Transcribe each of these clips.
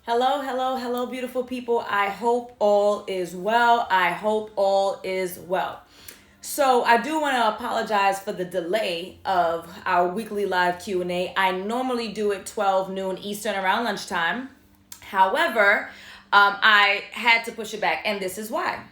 Hello, hello, hello, beautiful people. I hope all is well. I hope all is well. So I do want to apologize for the delay of our weekly live Q&A. I normally do it 12 noon Eastern around lunchtime. However, I had to push it back, and this is why.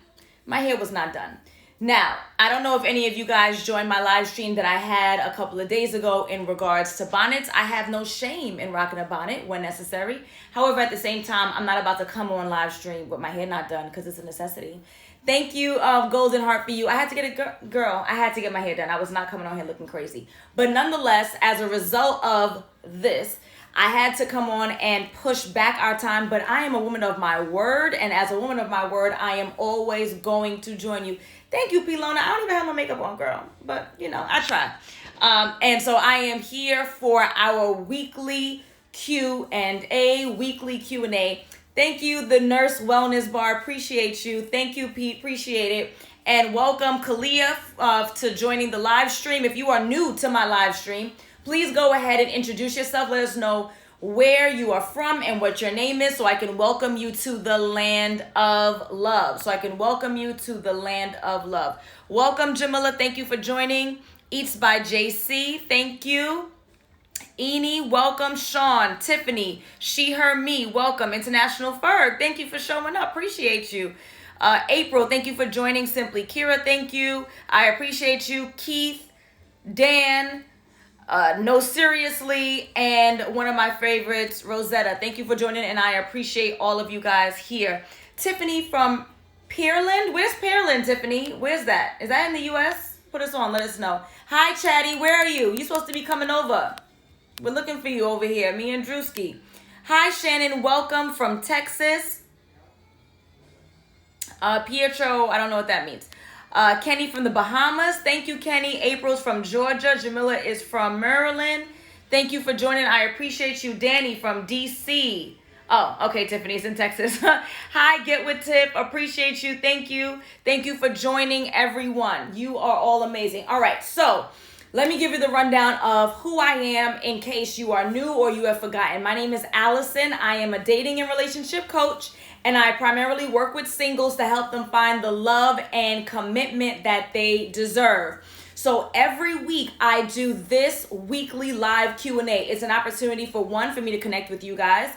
My hair was not done. Now, I don't know if any of you guys joined my live stream that I had a couple of days ago in regards to bonnets. I have no shame in rocking a bonnet when necessary. However, at the same time, I'm not about to come on live stream with my hair not done because it's a necessity. Thank you, Golden Heart, for you. I had to get girl. I had to get my hair done. I was not coming on here looking crazy. But nonetheless, as a result of this, I had to come on and push back our time, but I am a woman of my word, and as a woman of my word, I am always going to join you. Thank you, Pilona. I don't even have my makeup on, girl, but I try. And so I am here for our weekly Q&A, Thank you, the Nurse Wellness Bar. Appreciate you. Thank you, Pete. Appreciate it. And welcome, Kalia, to joining the live stream. If you are new to my live stream, please go ahead and introduce yourself. Let us know where you are from and what your name is so I can welcome you to the land of love. Welcome, Jamila. Thank you for joining. Eats by JC. Thank you. Eni, welcome. Sean, Tiffany, she, her, me, welcome. International Ferg, thank you for showing up. Appreciate you. April, thank you for joining. Simply Kira, thank you. I appreciate you. Keith, Dan, No Seriously, and one of my favorites, Rosetta. Thank you for joining, and I appreciate all of you guys here. Tiffany from Pearland. Where's Pearland, Tiffany? Where's that? Is that in the U.S.? Put us on. Let us know. Hi, Chatty. Where are you? You're supposed to be coming over. We're looking for you over here. Me and Drewski. Hi, Shannon. Welcome from Texas. Pietro. I don't know what that means. Kenny from the Bahamas. Thank you, Kenny. April's from Georgia. Jamila is from Maryland. Thank you for joining. I appreciate you. Danny from DC. Oh, okay, Tiffany's in Texas. Hi, Get With Tip. Appreciate you. Thank you. Thank you for joining, everyone. You are all amazing. All right, so let me give you the rundown of who I am in case you are new or you have forgotten. My name is Alison. I am a dating and relationship coach, and I primarily work with singles to help them find the love and commitment that they deserve. So every week I do this weekly live Q&A. It's an opportunity for me to connect with you guys.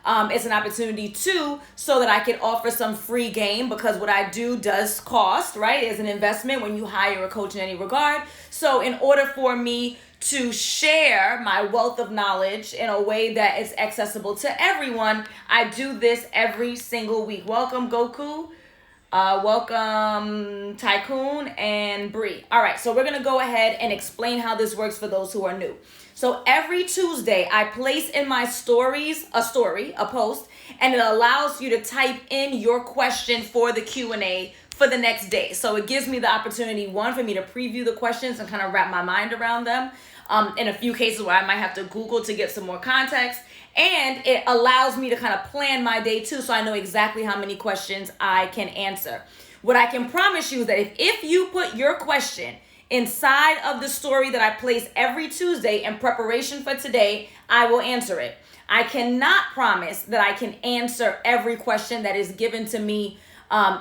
It's an opportunity too, so that I can offer some free game, because what I do does cost, right? It's an investment when you hire a coach in any regard. So in order for me to share my wealth of knowledge in a way that is accessible to everyone, I do this every single week. Welcome, Goku. Welcome, Tycoon and Bree. All right, so we're going to go ahead and explain how this works for those who are new. So every Tuesday, I place in my stories a post, and it allows you to type in your question for the Q&A for the next day. So it gives me the opportunity, one, for me to preview the questions and kind of wrap my mind around them. In a few cases where I might have to Google to get some more context. And it allows me to kind of plan my day too, so I know exactly how many questions I can answer. What I can promise you is that if you put your question inside of the story that I place every Tuesday in preparation for today, I will answer it. I cannot promise that I can answer every question that is given to me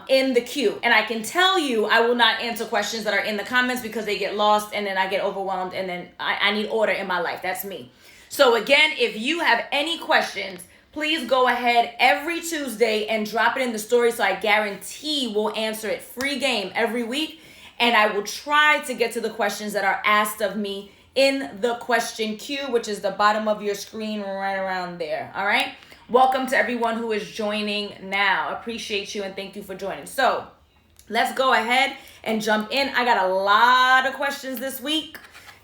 in the queue. And I can tell you I will not answer questions that are in the comments because they get lost and then I get overwhelmed and then I need order in my life. That's me. So again, if you have any questions, please go ahead every Tuesday and drop it in the story, so I guarantee we'll answer it. Free game every week. And I will try to get to the questions that are asked of me in the question queue, which is the bottom of your screen right around there. All right. Welcome to everyone who is joining now. Appreciate you and thank you for joining. So let's go ahead and jump in. I got a lot of questions this week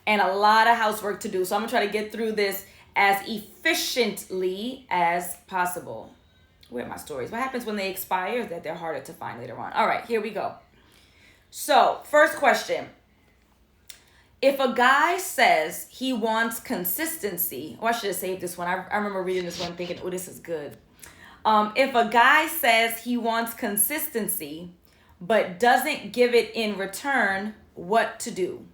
and a lot of housework to do. So I'm gonna try to get through this as efficiently as possible. Where are my stories? What happens when they expire? That they're harder to find later on. All right, here we go. So first question. If a guy says he wants consistency, I should have saved this one. I remember reading this one thinking, oh, this is good. If a guy says he wants consistency, but doesn't give it in return, what to do?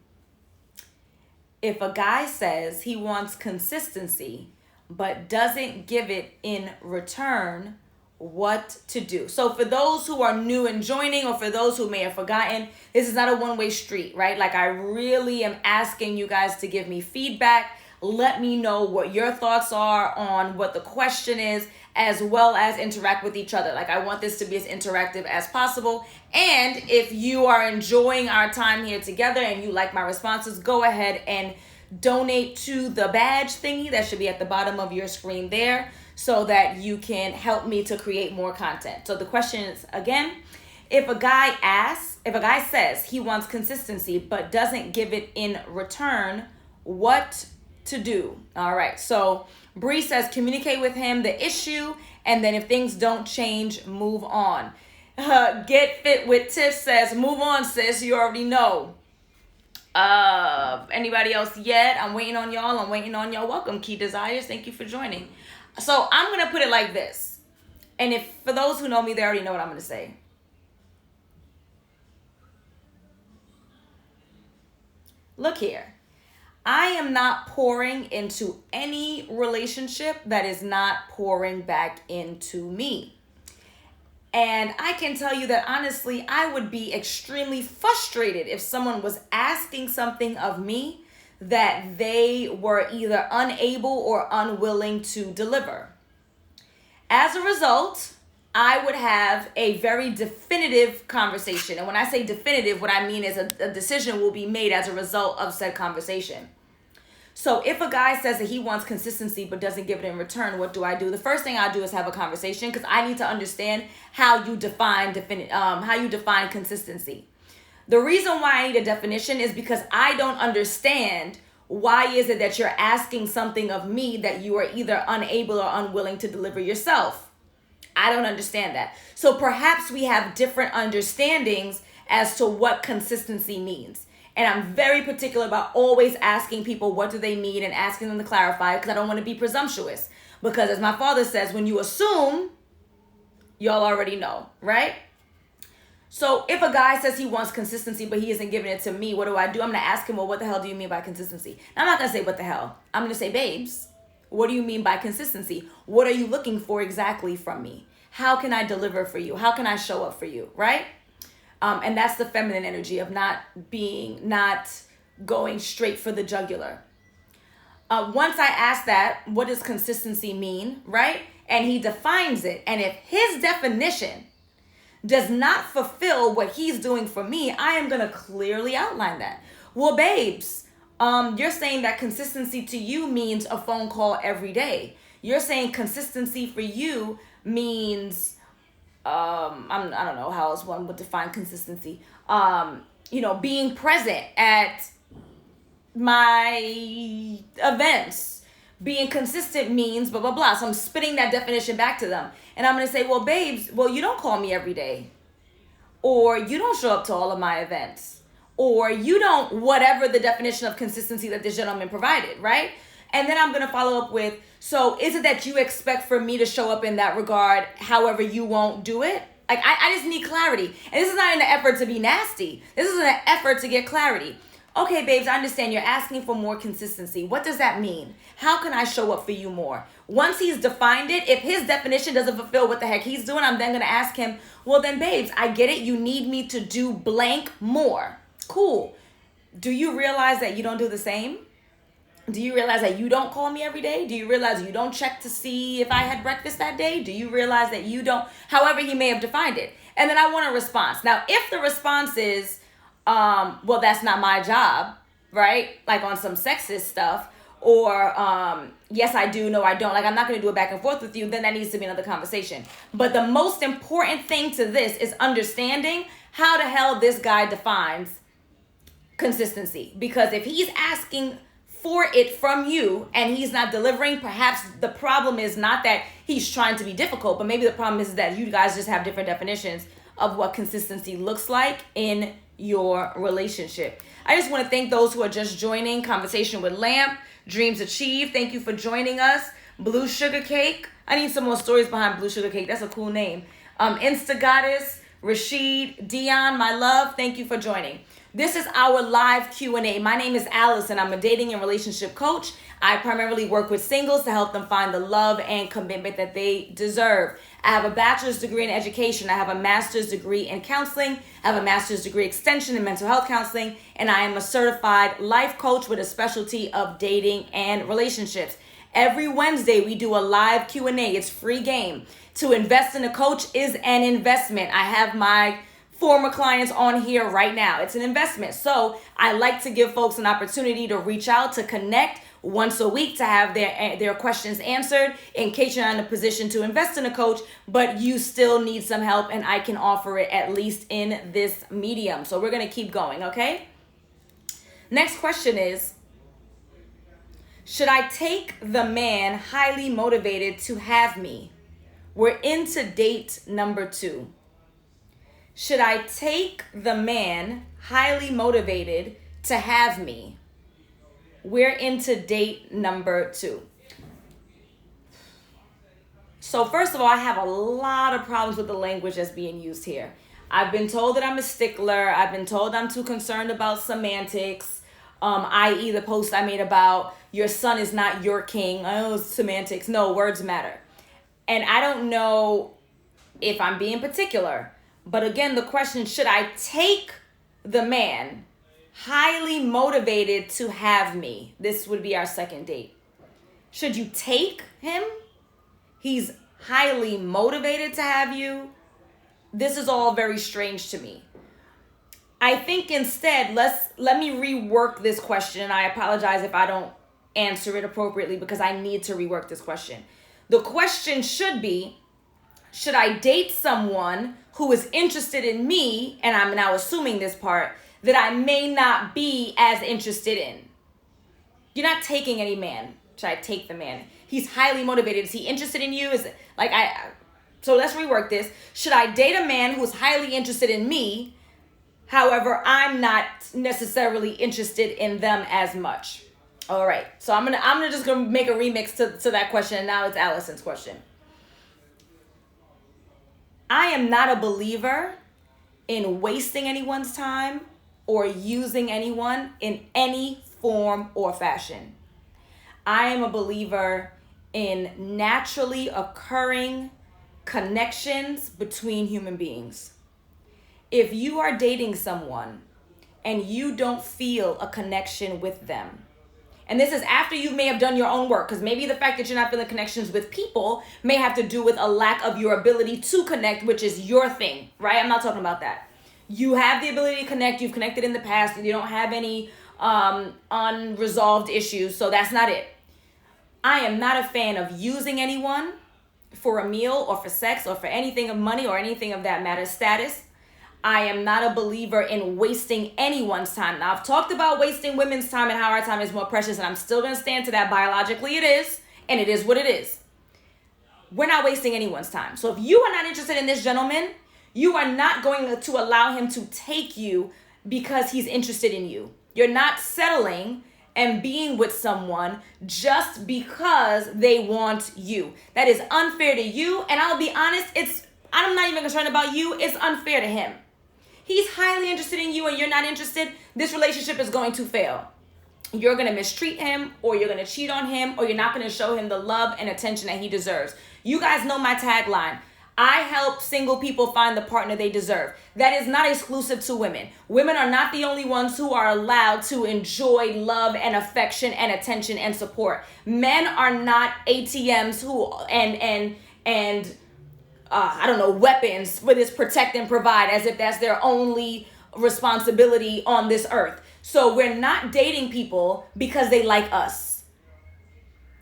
If a guy says he wants consistency, but doesn't give it in return, what to do. So for those who are new and joining, or for those who may have forgotten, this is not a one-way street, right? Like, I really am asking you guys to give me feedback. Let me know what your thoughts are on what the question is, as well as interact with each other. Like, I want this to be as interactive as possible. And if you are enjoying our time here together and you like my responses, go ahead and donate to the badge thingy that should be at the bottom of your screen there, so that you can help me to create more content. So the question is, again, if a guy says he wants consistency but doesn't give it in return, what to do? All right, so Bree says communicate with him the issue, and then if things don't change, move on. Get Fit with Tiff says, move on, sis, you already know. Anybody else yet? I'm waiting on y'all. Welcome, Key Desires. Thank you for joining. So I'm going to put it like this. And if for those who know me, they already know what I'm going to say. Look here. I am not pouring into any relationship that is not pouring back into me. And I can tell you that honestly, I would be extremely frustrated if someone was asking something of me that they were either unable or unwilling to deliver. As a result, I would have a very definitive conversation. And when I say definitive, what I mean is a decision will be made as a result of said conversation. So if a guy says that he wants consistency but doesn't give it in return, what do I do? The first thing I do is have a conversation, because I need to understand how you define consistency. The reason why I need a definition is because I don't understand why is it that you're asking something of me that you are either unable or unwilling to deliver yourself. I don't understand that. So perhaps we have different understandings as to what consistency means. And I'm very particular about always asking people what do they mean and asking them to clarify, because I don't want to be presumptuous. Because as my father says, when you assume, y'all already know, right? So if a guy says he wants consistency but he isn't giving it to me, what do? I'm going to ask him, well, what the hell do you mean by consistency? Now, I'm not going to say what the hell. I'm going to say, babes, what do you mean by consistency? What are you looking for exactly from me? How can I deliver for you? How can I show up for you, right? And that's the feminine energy of not going straight for the jugular. Once I ask that, what does consistency mean, right? And he defines it. And if his definition does not fulfill what he's doing for me, I am going to clearly outline that. Well, babes, you're saying that consistency to you means a phone call every day. You're saying consistency for you means... I don't know how else one would define consistency. Being present at my events. Being consistent means blah, blah, blah. So I'm spitting that definition back to them. And I'm going to say, well, babes, you don't call me every day. Or you don't show up to all of my events. Or you don't, whatever the definition of consistency that this gentleman provided, right? And then I'm going to follow up with, so is it that you expect for me to show up in that regard, however you won't do it? Like, I just need clarity. And this is not in an effort to be nasty. This is an effort to get clarity. Okay, babes, I understand you're asking for more consistency. What does that mean? How can I show up for you more? Once he's defined it, if his definition doesn't fulfill what the heck he's doing, I'm then going to ask him, well, then, babes, I get it. You need me to do blank more. Cool. Do you realize that you don't do the same? Do you realize that you don't call me every day? Do you realize you don't check to see if I had breakfast that day? Do you realize that you don't, however he may have defined it? And then I want a response. Now, if the response is, well, that's not my job, right? Like on some sexist stuff, or yes, I do, no, I don't. Like, I'm not going to do it back and forth with you. Then that needs to be another conversation. But the most important thing to this is understanding how the hell this guy defines consistency. Because if he's asking for it from you and he's not delivering, perhaps the problem is not that he's trying to be difficult, but maybe the problem is that you guys just have different definitions of what consistency looks like in your relationship. I just want to thank those who are just joining. Conversation with Lamp, Dreams Achieved. Thank you for joining us. Blue Sugar Cake. I need some more stories behind Blue Sugar Cake. That's a cool name. Insta Goddess, Rashid, Dion, my love. Thank you for joining. This is our live Q&A. My name is Alison. I'm a dating and relationship coach. I primarily work with singles to help them find the love and commitment that they deserve. I have a bachelor's degree in education. I have a master's degree in counseling. I have a master's degree extension in mental health counseling. And I am a certified life coach with a specialty of dating and relationships. Every Wednesday, we do a live Q&A. It's free game. To invest in a coach is an investment. I have my former clients on here right now. It's an investment. So I like to give folks an opportunity to reach out, to connect once a week, to have their questions answered in case you're not in a position to invest in a coach, but you still need some help, and I can offer it at least in this medium. So we're going to keep going, okay? Next question is, should I take the man highly motivated to have me? We're into date number 2. Should I take the man highly motivated to have me? We're into date number 2. So first of all, I have a lot of problems with the language that's being used here. I've been told that I'm a stickler. I've been told I'm too concerned about semantics, i.e. the post I made about your son is not your king. Oh, semantics. No, words matter. And I don't know if I'm being particular, but again, the question, should I take the man highly motivated to have me? This would be our second date. Should you take him? He's highly motivated to have you. This is all very strange to me. I think instead, let me rework this question. And I apologize if I don't answer it appropriately because I need to rework this question. The question should be, should I date someone who is interested in me, and I'm now assuming this part, that I may not be as interested in? You're not taking any man. Should I take the man? He's highly motivated. Is he interested in you? Is it like so let's rework this. Should I date a man who's highly interested in me? However, I'm not necessarily interested in them as much. All right. So I'm gonna make a remix to that question, and now it's Alison's question. I am not a believer in wasting anyone's time or using anyone in any form or fashion. I am a believer in naturally occurring connections between human beings. If you are dating someone and you don't feel a connection with them, and this is after you may have done your own work, because maybe the fact that you're not feeling connections with people may have to do with a lack of your ability to connect, which is your thing, right? I'm not talking about that. You have the ability to connect. You've connected in the past. You don't have any unresolved issues, so that's not it. I am not a fan of using anyone for a meal or for sex or for anything of money or anything of that matter status. I am not a believer in wasting anyone's time. Now, I've talked about wasting women's time and how our time is more precious, and I'm still going to stand to that. Biologically, it is, and it is what it is. We're not wasting anyone's time. So if you are not interested in this gentleman, you are not going to allow him to take you because he's interested in you. You're not settling and being with someone just because they want you. That is unfair to you, and I'll be honest, I'm not even concerned about you. It's unfair to him. He's highly interested in you and you're not interested. This relationship is going to fail. You're going to mistreat him, or you're going to cheat on him, or you're not going to show him the love and attention that he deserves. You guys know my tagline. I help single people find the partner they deserve. That is not exclusive to women. Women are not the only ones who are allowed to enjoy love and affection and attention and support. Men are not ATMs weapons for this protect and provide, as if that's their only responsibility on this earth. So we're not dating people because they like us,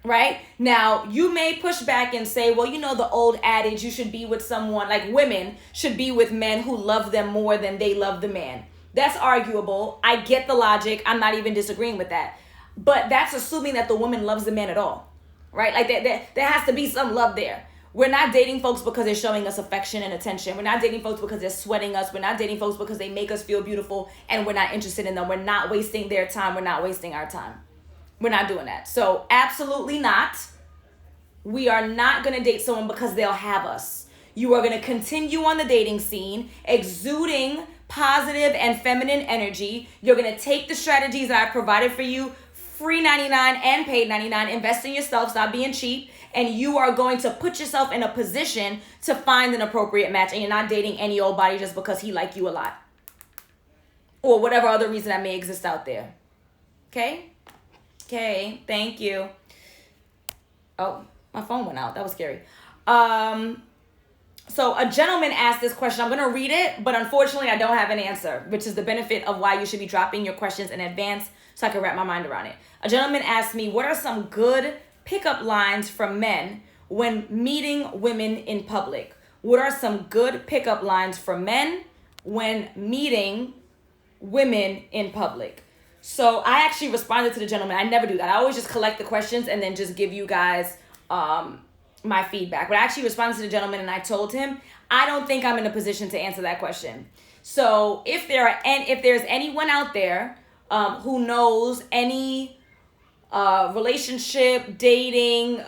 right? Now, you may push back and say, well, you know the old adage, you should be with someone, like women should be with men who love them more than they love the man. That's arguable. I get the logic. I'm not even disagreeing with that. But that's assuming that the woman loves the man at all, right? Like there has to be some love there. We're not dating folks because they're showing us affection and attention. We're not dating folks because they're sweating us. We're not dating folks because they make us feel beautiful and we're not interested in them. We're not wasting their time. We're not wasting our time. We're not doing that. So absolutely not. We are not going to date someone because they'll have us. You are going to continue on the dating scene, exuding positive and feminine energy. You're going to take the strategies that I've provided for you, free 99 and paid 99. Invest in yourself. Stop being cheap. And you are going to put yourself in a position to find an appropriate match. And you're not dating any old body just because he like you a lot. Or whatever other reason that may exist out there. Okay? Okay. Thank you. Oh, my phone went out. That was scary. So a gentleman asked this question. I'm going to read it, but unfortunately I don't have an answer, which is the benefit of why you should be dropping your questions in advance so I can wrap my mind around it. A gentleman asked me, what are some good pickup lines from men when meeting women in public? What are some good pickup lines for men when meeting women in public? So I actually responded to the gentleman. I never do that. I always just collect the questions and then just give you guys my feedback. But I actually responded to the gentleman and I told him, I don't think I'm in a position to answer that question. So if there's anyone out there who knows any relationship, dating,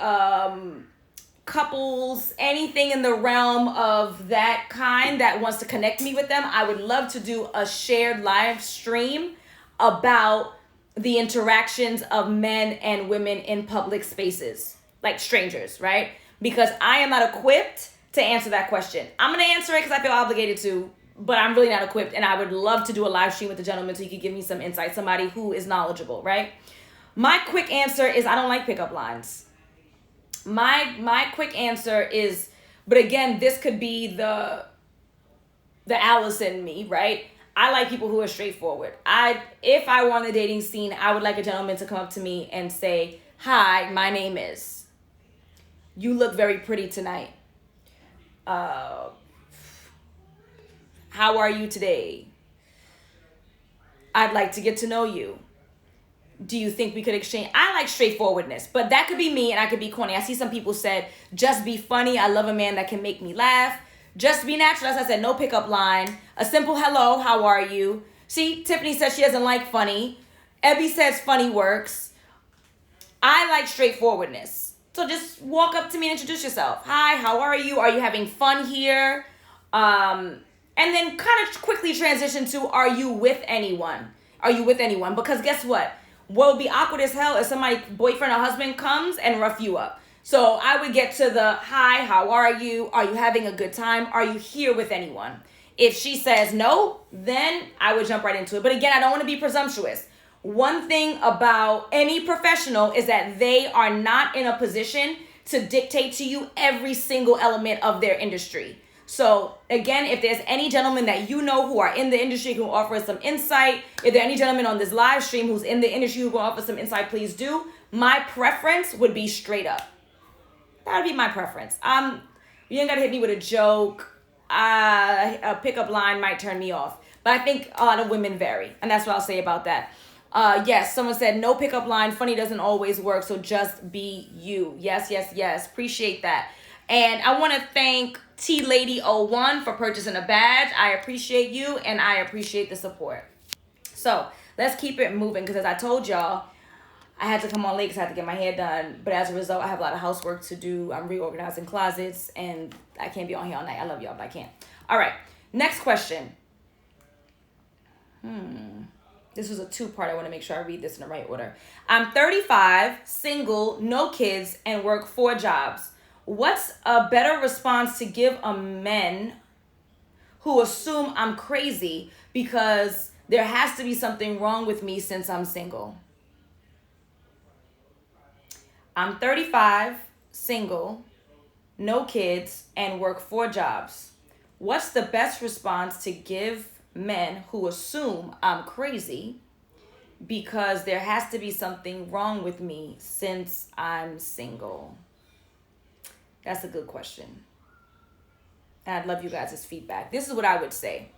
couples, anything in the realm of that kind that wants to connect me with them, I would love to do a shared live stream about the interactions of men and women in public spaces, like strangers, right? Because I am not equipped to answer that question. I'm going to answer it because I feel obligated to, but I'm really not equipped. And I would love to do a live stream with the gentleman so he could give me some insight, somebody who is knowledgeable, right? My quick answer is I don't like pickup lines. My quick answer is, but again, this could be the Alison me, right? I like people who are straightforward. If I were on the dating scene, I would like a gentleman to come up to me and say, hi, my name is. You look very pretty tonight. How are you today? I'd like to get to know you. Do you think we could exchange? I like straightforwardness, but that could be me and I could be corny. I see some people said, just be funny. I love a man that can make me laugh. Just be natural. As I said, no pickup line. A simple hello, how are you? See, Tiffany says she doesn't like funny. Ebby says funny works. I like straightforwardness. So just walk up to me and introduce yourself. Hi, how are you? Are you having fun here? And then kind of quickly transition to, are you with anyone? Are you with anyone? Because guess what? What would be awkward as hell if somebody, boyfriend or husband, comes and rough you up. So I would get to the, hi, how are you? Are you having a good time? Are you here with anyone? If she says no, then I would jump right into it. But again, I don't want to be presumptuous. One thing about any professional is that they are not in a position to dictate to you every single element of their industry. So again, if there's any gentleman that you know who are in the industry who offer us some insight, if there are any gentlemen on this live stream who's in the industry who can offer some insight, please do. My preference would be straight up. That would be my preference. You ain't gotta hit me with a joke. A pickup line might turn me off. But I think a lot of women vary. And that's what I'll say about that. Yes, someone said no pickup line. Funny doesn't always work, so just be you. Yes, yes, yes. Appreciate that. And I want to thank T-Lady01 for purchasing a badge. I appreciate you, and I appreciate the support. So let's keep it moving, because as I told y'all, I had to come on late because I had to get my hair done. But as a result, I have a lot of housework to do. I'm reorganizing closets, and I can't be on here all night. I love y'all, but I can't. All right, next question. This was a two-part. I want to make sure I read this in the right order. I'm 35, single, no kids, and work 4 jobs. What's a better response to give a men who assume I'm crazy because there has to be something wrong with me since I'm single? I'm 35, single, no kids, and work 4 jobs. What's the best response to give men who assume I'm crazy because there has to be something wrong with me since I'm single? That's a good question. And I'd love you guys' feedback. This is what I would say.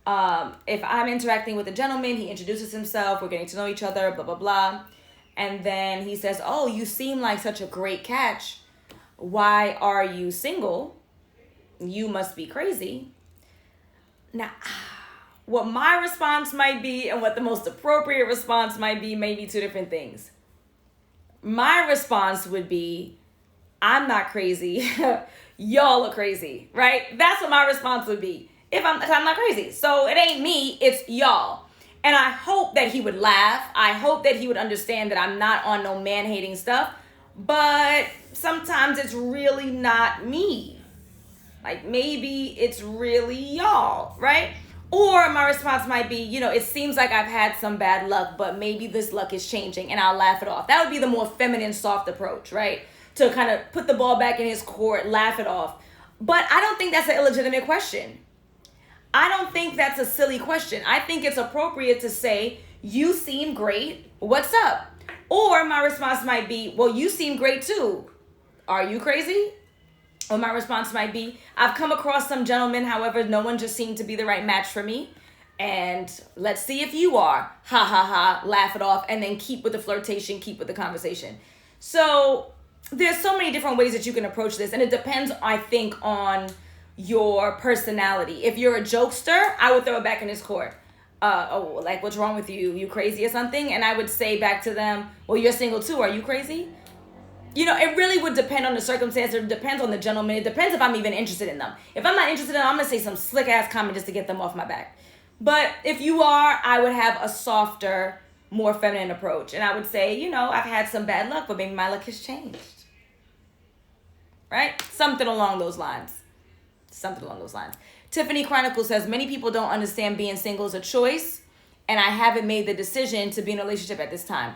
If I'm interacting with a gentleman, he introduces himself, we're getting to know each other, blah, blah, blah. And then he says, oh, you seem like such a great catch. Why are you single? You must be crazy. Now, what my response might be and what the most appropriate response might be may be 2 different things. My response would be, I'm not crazy. Y'all are crazy, right? That's what my response would be. If I'm not crazy. So it ain't me, it's y'all. And I hope that he would laugh. I hope that he would understand that I'm not on no man-hating stuff. But sometimes it's really not me. Like, maybe it's really y'all, right? Or my response might be, it seems like I've had some bad luck, but maybe this luck is changing, and I'll laugh it off. That would be the more feminine, soft approach, right? To kind of put the ball back in his court, laugh it off. But I don't think that's an illegitimate question. I don't think that's a silly question. I think it's appropriate to say, you seem great. What's up? Or my response might be, well, you seem great too. Are you crazy? Or my response might be, I've come across some gentlemen, however, no one just seemed to be the right match for me. And let's see if you are. Ha ha ha, laugh it off, and then keep with the flirtation, keep with the conversation. So there's so many different ways that you can approach this, and it depends, I think, on your personality. If you're a jokester, I would throw it back in his court. Like, what's wrong with you? You crazy or something? And I would say back to them, well, you're single too. Are you crazy? It really would depend on the circumstance. It depends on the gentleman. It depends if I'm even interested in them. If I'm not interested in them, I'm going to say some slick-ass comment just to get them off my back. But if you are, I would have a softer, more feminine approach. And I would say, I've had some bad luck, but maybe my luck has changed. Right? Something along those lines. Tiffany Chronicle says, many people don't understand being single is a choice, and I haven't made the decision to be in a relationship at this time.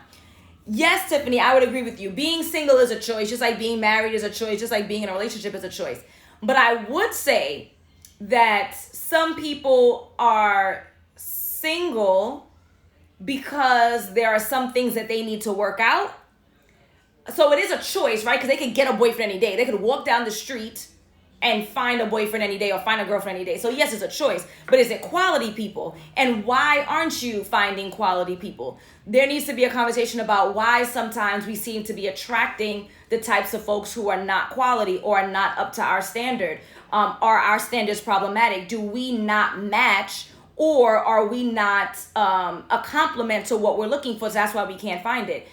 Yes, Tiffany, I would agree with you. Being single is a choice, just like being married is a choice, just like being in a relationship is a choice. But I would say that some people are single because there are some things that they need to work out. So it is a choice, right? Because they could get a boyfriend any day. They could walk down the street and find a boyfriend any day or find a girlfriend any day. So yes, it's a choice, but is it quality people? And why aren't you finding quality people? There needs to be a conversation about why sometimes we seem to be attracting the types of folks who are not quality or are not up to our standard. Are our standards problematic? Do we not match, or are we not a complement to what we're looking for? So that's why we can't find it.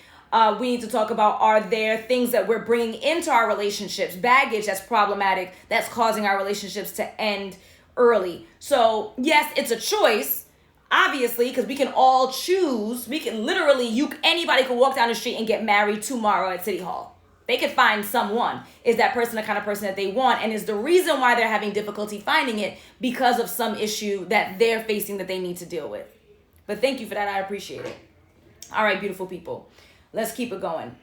We need to talk about, are there things that we're bringing into our relationships, baggage that's problematic, that's causing our relationships to end early. So yes, it's a choice, obviously, because we can all choose. We can literally, anybody could walk down the street and get married tomorrow at City Hall. They could find someone. Is that person the kind of person that they want? And is the reason why they're having difficulty finding it because of some issue that they're facing that they need to deal with? But thank you for that. I appreciate it. All right, beautiful people. Let's keep it going.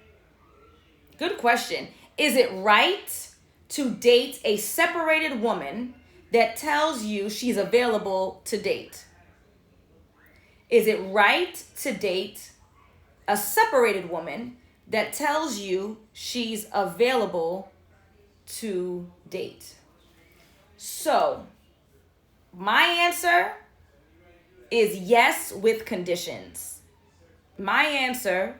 Good question. Is it right to date a separated woman that tells you she's available to date? Is it right to date a separated woman that tells you she's available to date? So, my answer is yes with conditions. My answer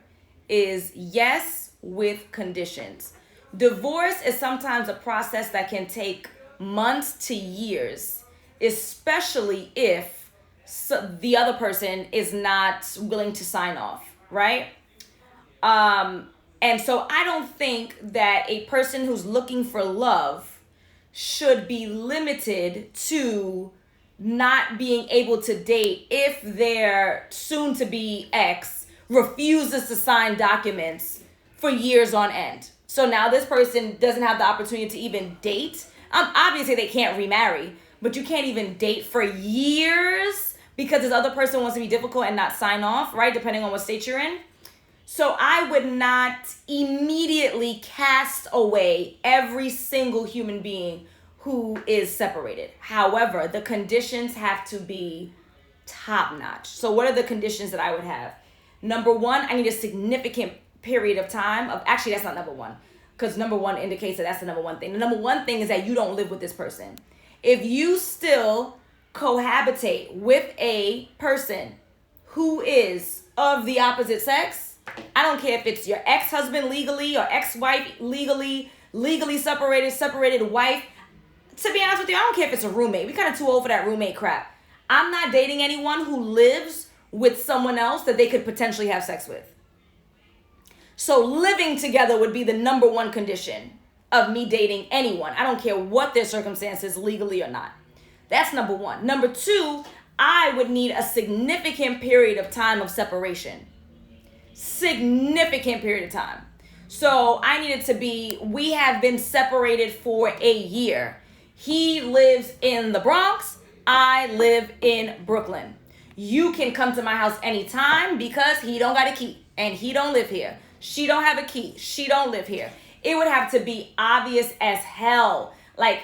is yes with conditions. Divorce is sometimes a process that can take months to years, especially if the other person is not willing to sign off, right? And so I don't think that a person who's looking for love should be limited to not being able to date if their soon-to-be ex refuses to sign documents for years on end. So now this person doesn't have the opportunity to even date. Obviously, they can't remarry, but you can't even date for years because this other person wants to be difficult and not sign off, right? Depending on what state you're in. So I would not immediately cast away every single human being who is separated. However, the conditions have to be top-notch. So what are the conditions that I would have? Number one, I need a significant period of time of, actually that's not number one, because number one indicates that that's the number one thing. The number one thing is that you don't live with this person. If you still cohabitate with a person who is of the opposite sex, I don't care if it's your ex-husband legally or ex-wife legally separated wife. To be honest with you, I don't care if it's a roommate. We kind of too old for that roommate crap. I'm not dating anyone who lives with someone else that they could potentially have sex with. So living together would be the number one condition of me dating anyone. I don't care what their circumstances, legally or not. That's number one. Number two, I would need a significant period of time of separation. Significant period of time. So I needed to be, we have been separated for a year. He lives in the Bronx. I live in Brooklyn. You can come to my house anytime because he don't got a key and he don't live here. She don't have a key. She don't live here. It would have to be obvious as hell. Like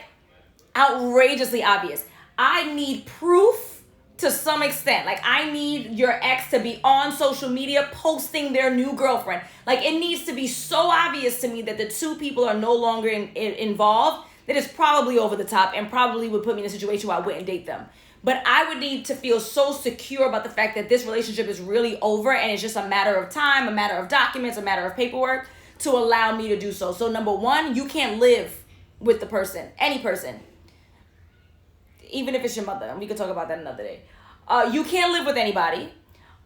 outrageously obvious. I need proof to some extent. Like I need your ex to be on social media posting their new girlfriend. Like it needs to be so obvious to me that the two people are no longer involved that it's probably over the top and probably would put me in a situation where I wouldn't date them. But I would need to feel so secure about the fact that this relationship is really over and it's just a matter of time, a matter of documents, a matter of paperwork to allow me to do so. So number one, you can't live with the person, any person, even if it's your mother. And we could talk about that another day. You can't live with anybody.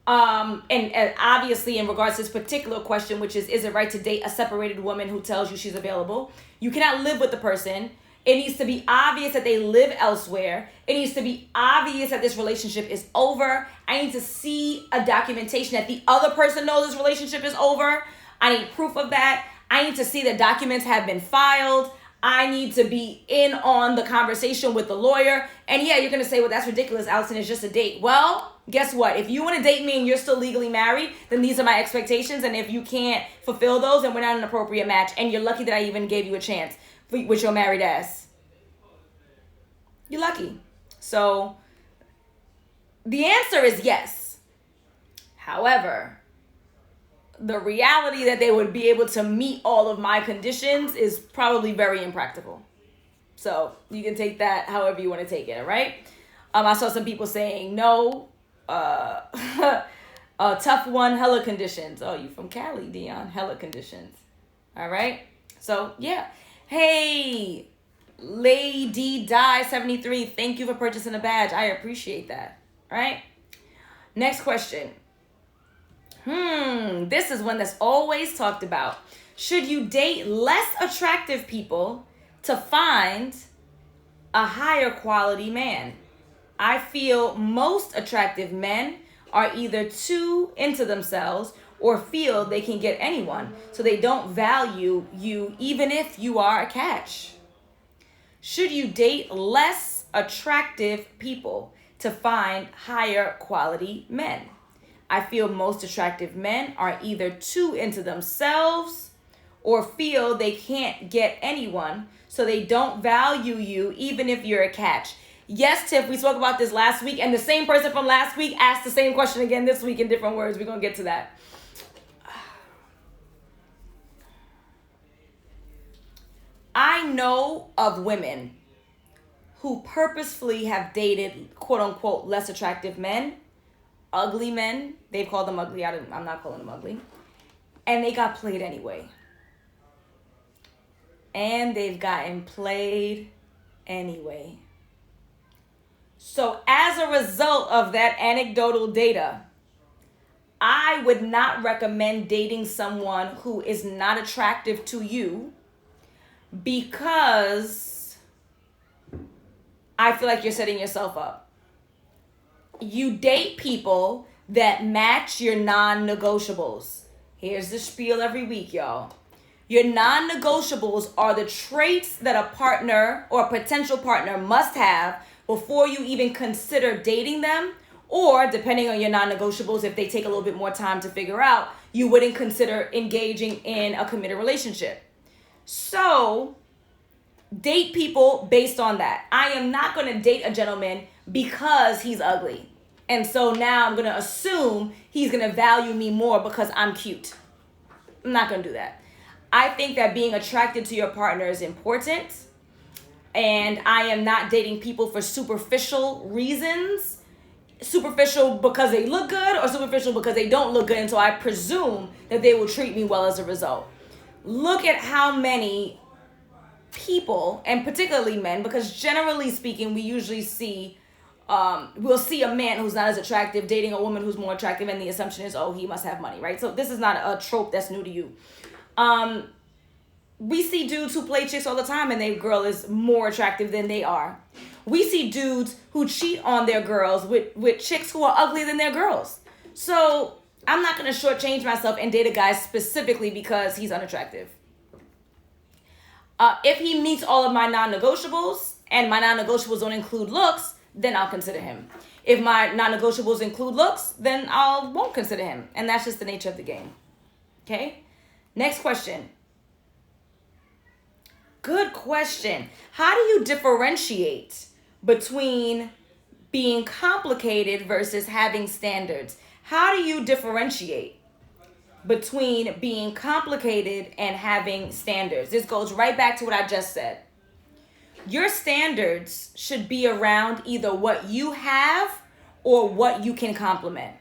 And obviously in regards to this particular question, which is it right to date a separated woman who tells you she's available? You cannot live with the person. It needs to be obvious that they live elsewhere. It needs to be obvious that this relationship is over. I need to see a documentation that the other person knows this relationship is over. I need proof of that. I need to see that documents have been filed. I need to be in on the conversation with the lawyer. And yeah, you're going to say, well, that's ridiculous, Alison, it's just a date. Well, guess what? If you want to date me and you're still legally married, then these are my expectations. And if you can't fulfill those, then we're not an appropriate match. And you're lucky that I even gave you a chance with your married ass. You're lucky. So the answer is yes. However, the reality that they would be able to meet all of my conditions is probably very impractical. So you can take that however you want to take it, all right? I saw some people saying, no, tough one, hella conditions. Oh, you from Cali, Dion, hella conditions. All right? So, yeah. Hey, Lady Die 73, thank you for purchasing a badge. I appreciate that, all right? Next question. This is one that's always talked about. Should you date less attractive people to find a higher quality man? I feel most attractive men are either too into themselves or feel they can get anyone, so they don't value you even if you are a catch. Should you date less attractive people to find higher quality men? I feel most attractive men are either too into themselves or feel they can't get anyone, so they don't value you even if you're a catch. Yes, Tiff, we spoke about this last week, and the same person from last week asked the same question again this week in different words. We're going to get to that. I know of women who purposefully have dated, quote unquote, less attractive men, ugly men. They've called them ugly. I'm not calling them ugly. And they got played anyway. And they've gotten played anyway. So as a result of that anecdotal data, I would not recommend dating someone who is not attractive to you, because I feel like you're setting yourself up. You date people that match your non-negotiables. Here's the spiel every week, y'all. Your non-negotiables are the traits that a partner or a potential partner must have before you even consider dating them, or depending on your non-negotiables, if they take a little bit more time to figure out, you wouldn't consider engaging in a committed relationship. So date people based on that. I am not going to date a gentleman because he's ugly. And so now I'm going to assume he's going to value me more because I'm cute. I'm not going to do that. I think that being attracted to your partner is important. And I am not dating people for superficial reasons. Superficial because they look good, or superficial because they don't look good. And so I presume that they will treat me well as a result. Look at how many people, and particularly men, because generally speaking, we usually see, we'll see a man who's not as attractive dating a woman who's more attractive, and the assumption is, oh, he must have money, right? So this is not a trope that's new to you. We see dudes who play chicks all the time, and their girl is more attractive than they are. We see dudes who cheat on their girls with chicks who are uglier than their girls. So I'm not going to shortchange myself and date a guy specifically because he's unattractive. If he meets all of my non-negotiables and my non-negotiables don't include looks, then I'll consider him. If my non-negotiables include looks, then I won't consider him. And that's just the nature of the game. Okay? Next question. Good question. How do you differentiate between being complicated versus having standards? How do you differentiate between being complicated and having standards? This goes right back to what I just said. Your standards should be around either what you have or what you can complement.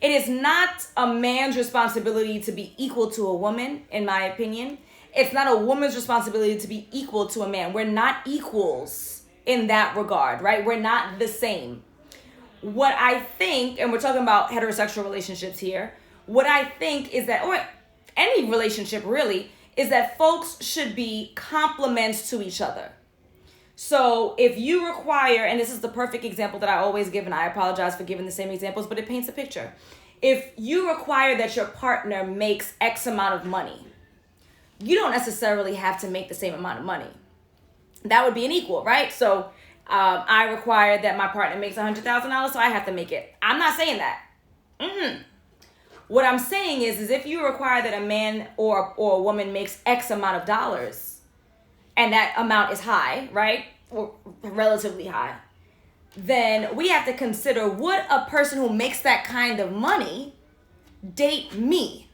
It is not a man's responsibility to be equal to a woman, in my opinion. It's not a woman's responsibility to be equal to a man. We're not equals in that regard, right? We're not the same. What I think, and we're talking about heterosexual relationships here, what I think is that, or any relationship really, is that folks should be complements to each other. So if you require, and this is the perfect example that I always give, and I apologize for giving the same examples, but it paints a picture. If you require that your partner makes X amount of money, you don't necessarily have to make the same amount of money. That would be an equal, right? So I require that my partner makes $100,000, so I have to make it. I'm not saying that. What I'm saying is if you require that a man or a woman makes X amount of dollars, and that amount is high, right? Or relatively high, then we have to consider, would a person who makes that kind of money date me?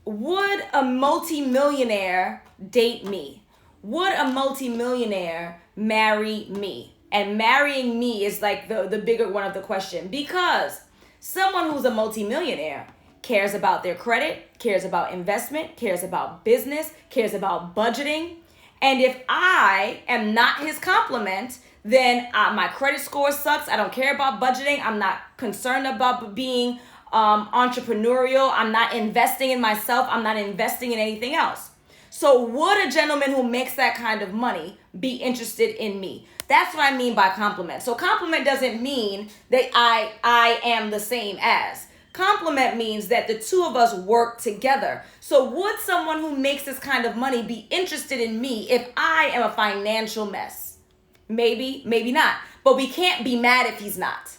Would a multimillionaire date me? Would a multimillionaire marry me? And marrying me is like the bigger one of the question, because someone who's a multimillionaire cares about their credit, cares about investment, cares about business, cares about budgeting. And if I am not his complement, then my credit score sucks. I don't care about budgeting. I'm not concerned about being entrepreneurial. I'm not investing in myself. I'm not investing in anything else. So would a gentleman who makes that kind of money be interested in me? That's what I mean by compliment. So compliment doesn't mean that I am the same as. Compliment means that the two of us work together. So would someone who makes this kind of money be interested in me if I am a financial mess? Maybe, maybe not. But we can't be mad if he's not.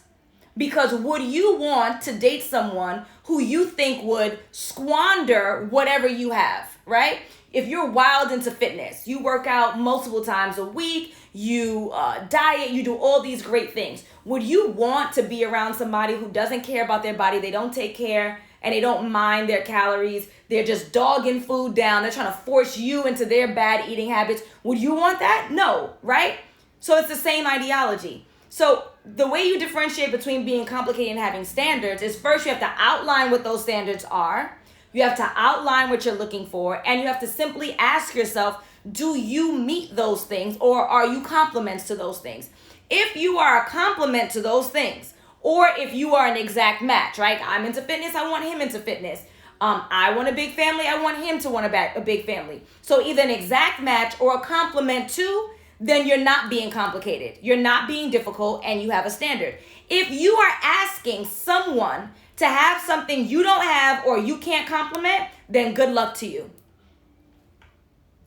Because would you want to date someone who you think would squander whatever you have, right? If you're wild into fitness, you work out multiple times a week, you diet, you do all these great things. Would you want to be around somebody who doesn't care about their body, they don't take care, and they don't mind their calories, they're just dogging food down, they're trying to force you into their bad eating habits? Would you want that? No, right? So it's the same ideology. So the way you differentiate between being complicated and having standards is, first you have to outline what those standards are. You have to outline what you're looking for, and you have to simply ask yourself, do you meet those things, or are you complements to those things? If you are a complement to those things, or if you are an exact match, right? I'm into fitness, I want him into fitness. I want a big family, I want him to want a big family. So either an exact match or a complement to, then you're not being complicated. You're not being difficult, and you have a standard. If you are asking someone to have something you don't have or you can't complement, then good luck to you.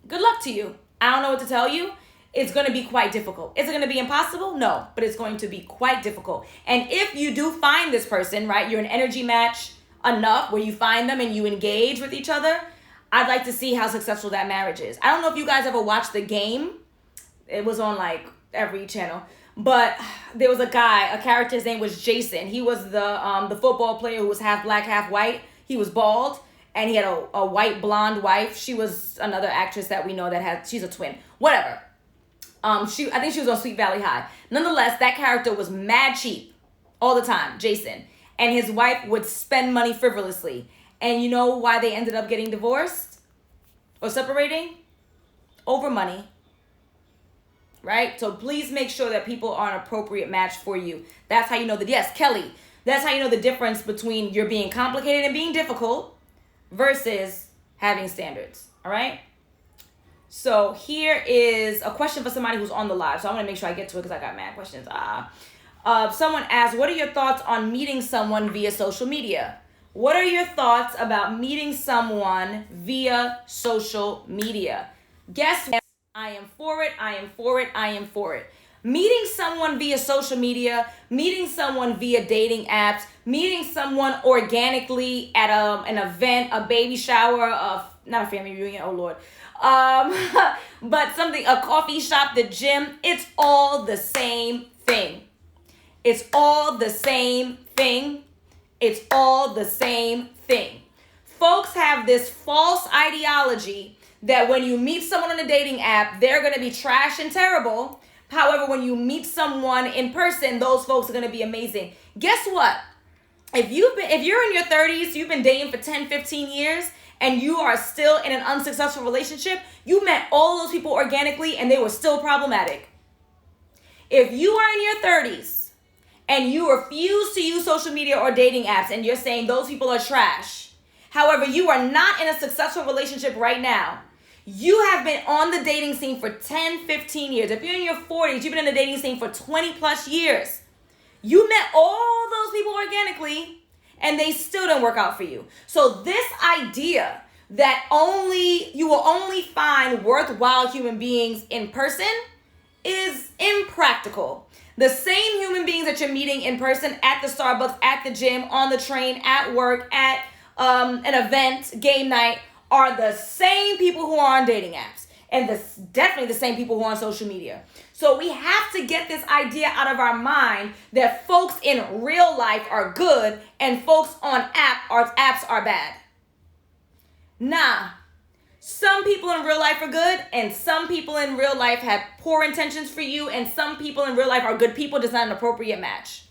Good luck to you. I don't know what to tell you. It's going to be quite difficult. Is it going to be impossible? No, but it's going to be quite difficult. And if you do find this person, right, you're an energy match enough where you find them and you engage with each other, I'd like to see how successful that marriage is. I don't know if you guys ever watched The Game. It was on like every channel. But there was a guy, a character, his name was Jason. He was the football player who was half black, half white. He was bald, and he had a white blonde wife. She was another actress that we know she's a twin. Whatever. I think she was on Sweet Valley High. Nonetheless, that character was mad cheap all the time, Jason. And his wife would spend money frivolously. And you know why they ended up getting divorced or separating? Over money. Right? So please make sure that people are an appropriate match for you. That's how you know that, yes, Kelly, that's how you know the difference between you're being complicated and being difficult versus having standards. All right? So here is a question for somebody who's on the live. So I want to make sure I get to it because I got mad questions. Someone asked, what are your thoughts on meeting someone via social media? What are your thoughts about meeting someone via social media? Guess what? I am for it. I am for it. I am for it. Meeting someone via social media, meeting someone via dating apps, meeting someone organically at an event, a baby shower, not a family reunion, oh Lord. But something, a coffee shop, the gym, it's all the same thing. It's all the same thing. It's all the same thing. Folks have this false ideology that when you meet someone on a dating app, they're going to be trash and terrible. However, when you meet someone in person, those folks are going to be amazing. Guess what? If you're in your 30s, you've been dating for 10, 15 years, and you are still in an unsuccessful relationship, you met all those people organically and they were still problematic. If you are in your 30s and you refuse to use social media or dating apps and you're saying those people are trash, however, you are not in a successful relationship right now, you have been on the dating scene for 10, 15 years. If you're in your 40s, you've been in the dating scene for 20 plus years. You met all those people organically and they still don't work out for you. So this idea that you will only find worthwhile human beings in person is impractical. The same human beings that you're meeting in person at the Starbucks, at the gym, on the train, at work, at an event, game night, are the same people who are on dating apps. And definitely the same people who are on social media. So we have to get this idea out of our mind that folks in real life are good and folks on apps are bad. Nah. Some people in real life are good and some people in real life have poor intentions for you and some people in real life are good people, just not an appropriate match.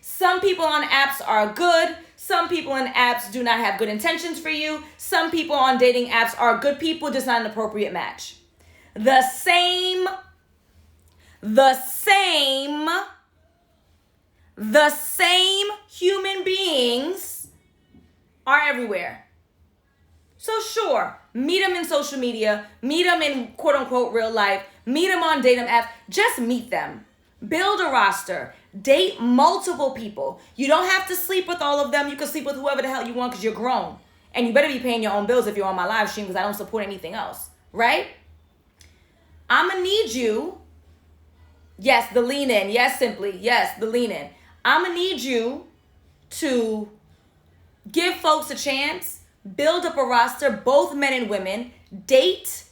Some people on apps are good. Some people in apps do not have good intentions for you. Some people on dating apps are good people, just not an appropriate match. The same human beings are everywhere. So sure, meet them in social media, meet them in quote unquote real life, meet them on dating apps, just meet them. Build a roster. Date multiple people. You don't have to sleep with all of them. You can sleep with whoever the hell you want because you're grown. And you better be paying your own bills if you're on my live stream because I don't support anything else. Right? I'm going to need you. Yes, the lean in. Yes, simply. Yes, the lean in. I'm going to need you to give folks a chance. Build up a roster, both men and women. Date.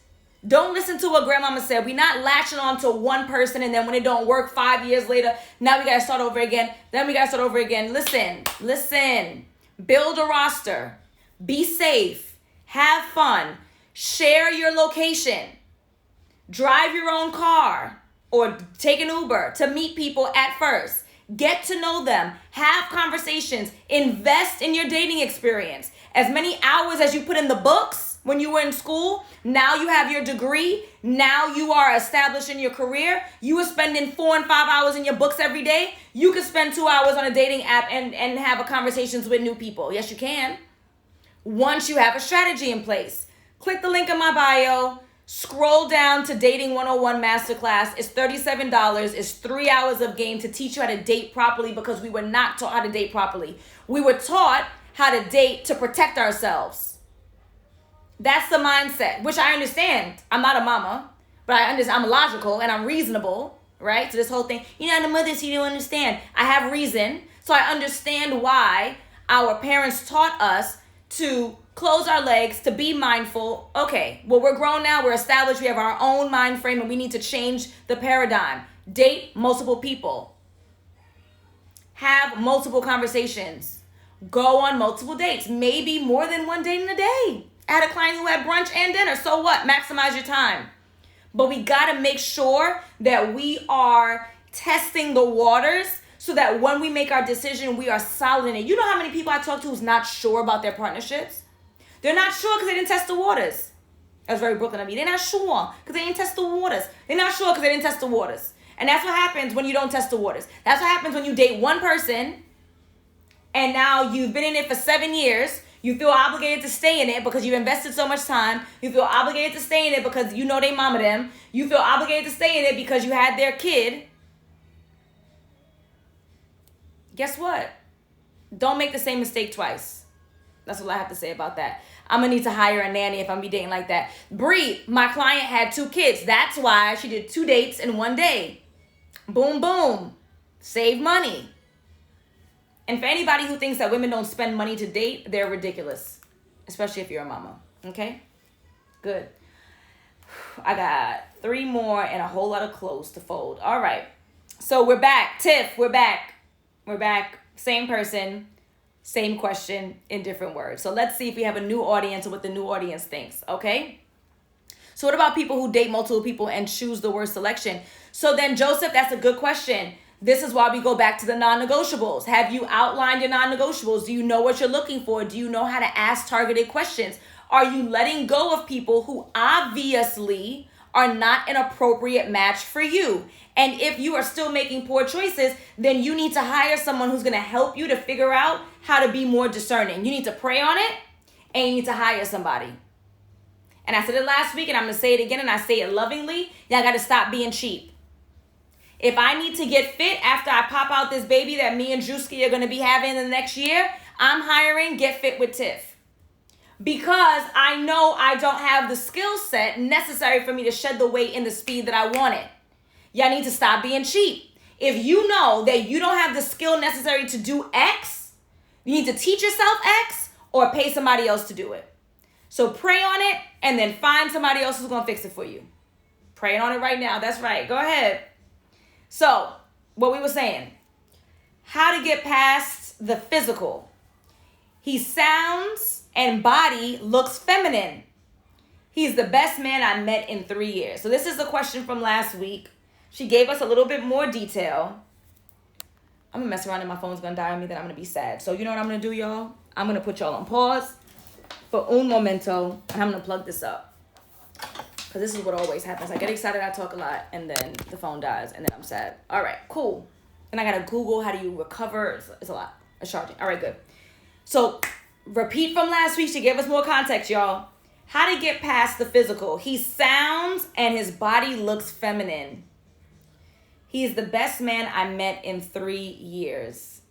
Don't listen to what grandmama said. We're not latching on to one person and then when it don't work 5 years later, now we got to start over again. Then we got to start over again. Listen. Build a roster. Be safe. Have fun. Share your location. Drive your own car or take an Uber to meet people at first. Get to know them. Have conversations. Invest in your dating experience. As many hours as you put in the books, when you were in school, now you have your degree, now you are established in your career, you are spending 4 and 5 hours in your books every day, you can spend 2 hours on a dating app and have a conversations with new people. Yes, you can. Once you have a strategy in place. Click the link in my bio, scroll down to Dating 101 Masterclass. It's $37. It's 3 hours of game to teach you how to date properly because we were not taught how to date properly. We were taught how to date to protect ourselves. That's the mindset, which I understand. I'm not a mama, but I understand. I'm logical and I'm reasonable, right? So this whole thing, the mothers, you don't understand. I have reason. So I understand why our parents taught us to close our legs, to be mindful. Okay, well, we're grown now. We're established. We have our own mind frame and we need to change the paradigm. Date multiple people. Have multiple conversations. Go on multiple dates. Maybe more than one date in a day. I had a client who had brunch and dinner. So what? Maximize your time. But we got to make sure that we are testing the waters so that when we make our decision, we are solid in it. You know how many people I talk to who's not sure about their partnerships? They're not sure because they didn't test the waters. That's very Brooklyn of me. They're not sure because they didn't test the waters. They're not sure because they didn't test the waters. And that's what happens when you don't test the waters. That's what happens when you date one person and now you've been in it for 7 years. You feel obligated to stay in it because you've invested so much time. You feel obligated to stay in it because you know they mama them. You feel obligated to stay in it because you had their kid. Guess what? Don't make the same mistake twice. That's what I have to say about that. I'm going to need to hire a nanny if I'm be dating like that. Bree, my client had 2 kids. That's why she did 2 dates in 1 day. Boom, boom. Save money. And for anybody who thinks that women don't spend money to date, they're ridiculous. Especially if you're a mama. Okay? Good. I got 3 more and a whole lot of clothes to fold. All right. So we're back. Tiff, we're back. We're back. Same person. Same question in different words. So let's see if we have a new audience or what the new audience thinks, okay? So what about people who date multiple people and choose the worst selection? So then, Joseph, that's a good question. This is why we go back to the non-negotiables. Have you outlined your non-negotiables? Do you know what you're looking for? Do you know how to ask targeted questions? Are you letting go of people who obviously are not an appropriate match for you? And if you are still making poor choices, then you need to hire someone who's going to help you to figure out how to be more discerning. You need to pray on it, and you need to hire somebody. And I said it last week, and I'm going to say it again, and I say it lovingly. Y'all got to stop being cheap. If I need to get fit after I pop out this baby that me and Drewski are going to be having in the next year, I'm hiring Get Fit with Tiff. Because I know I don't have the skill set necessary for me to shed the weight in the speed that I wanted. Y'all need to stop being cheap. If you know that you don't have the skill necessary to do X, you need to teach yourself X or pay somebody else to do it. So pray on it and then find somebody else who's going to fix it for you. Praying on it right now. That's right. Go ahead. So what we were saying, how to get past the physical. He sounds and body looks feminine. He's the best man I met in 3 years. So this is the question from last week. She gave us a little bit more detail. I'm going to mess around and my phone's going to die on me, then I'm going to be sad. So you know what I'm going to do, y'all? I'm going to put y'all on pause for un momento, and I'm going to plug this up. Because this is what always happens. I get excited, I talk a lot, and then the phone dies, and then I'm sad. All right, cool. And I got to Google how do you recover. It's a lot. It's charging. All right, good. So repeat from last week. She gave us more context, y'all. How to get past the physical. He sounds and his body looks feminine. He is the best man I met in 3 years.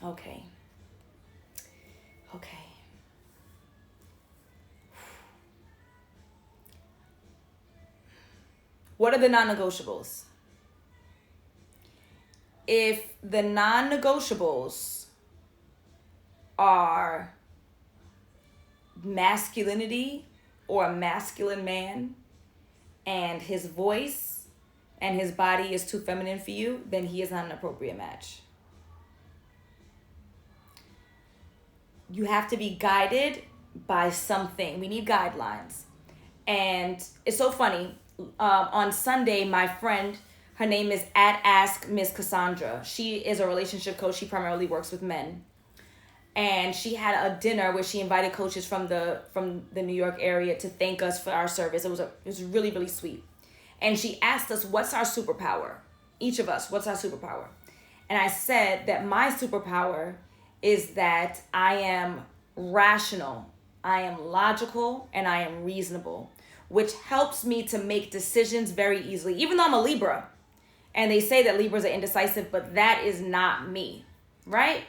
Okay. What are the non-negotiables? If the non-negotiables are masculinity or a masculine man, and his voice and his body is too feminine for you, then he is not an appropriate match. You have to be guided by something. We need guidelines. And it's so funny. On Sunday, my friend, her name is @AskMissCassandra. She is a relationship coach. She primarily works with men. And she had a dinner where she invited coaches from the New York area to thank us for our service. It was really, really sweet. And she asked us, what's our superpower? Each of us, what's our superpower? And I said that my superpower is that I am rational, I am logical, and I am reasonable, which helps me to make decisions very easily, even though I'm a Libra. And they say that Libras are indecisive, but that is not me, right?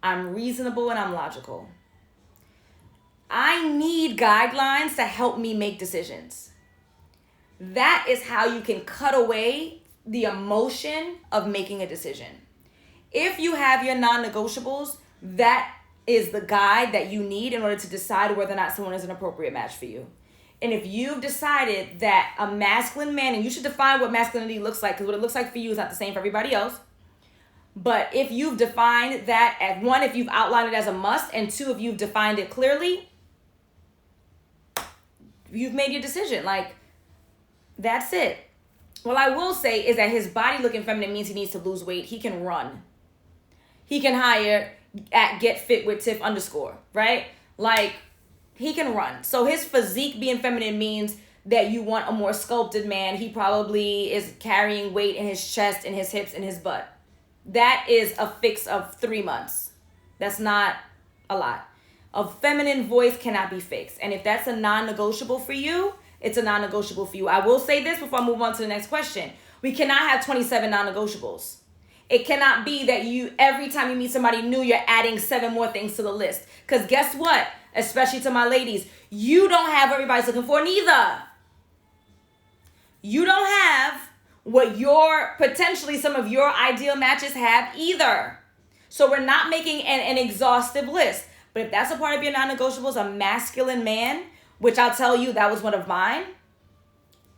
I'm reasonable and I'm logical. I need guidelines to help me make decisions. That is how you can cut away the emotion of making a decision. If you have your non-negotiables, that is the guide that you need in order to decide whether or not someone is an appropriate match for you. And if you've decided that a masculine man, and you should define what masculinity looks like, because what it looks like for you is not the same for everybody else. But if you've defined that as one, if you've outlined it as a must, and two, if you've defined it clearly, you've made your decision. Like, that's it. What I will say is that his body looking feminine means he needs to lose weight. He can run. He can hire at Get Fit with Tiff _, right? Like, he can run. So his physique being feminine means that you want a more sculpted man. He probably is carrying weight in his chest, in his hips, in his butt. that is a fix of 3 months. That's not a lot. A feminine voice cannot be fixed. And if that's a non-negotiable for you, it's a non-negotiable for you. I will say this before I move on to the next question. We cannot have 27 non-negotiables. It cannot be that you, every time you meet somebody new, you're adding 7 more things to the list. Because guess what? Especially to my ladies, you don't have what everybody's looking for neither. You don't have what your, potentially some of your ideal matches have either. So we're not making an exhaustive list. But if that's a part of your non-negotiables, a masculine man, which I'll tell you that was one of mine,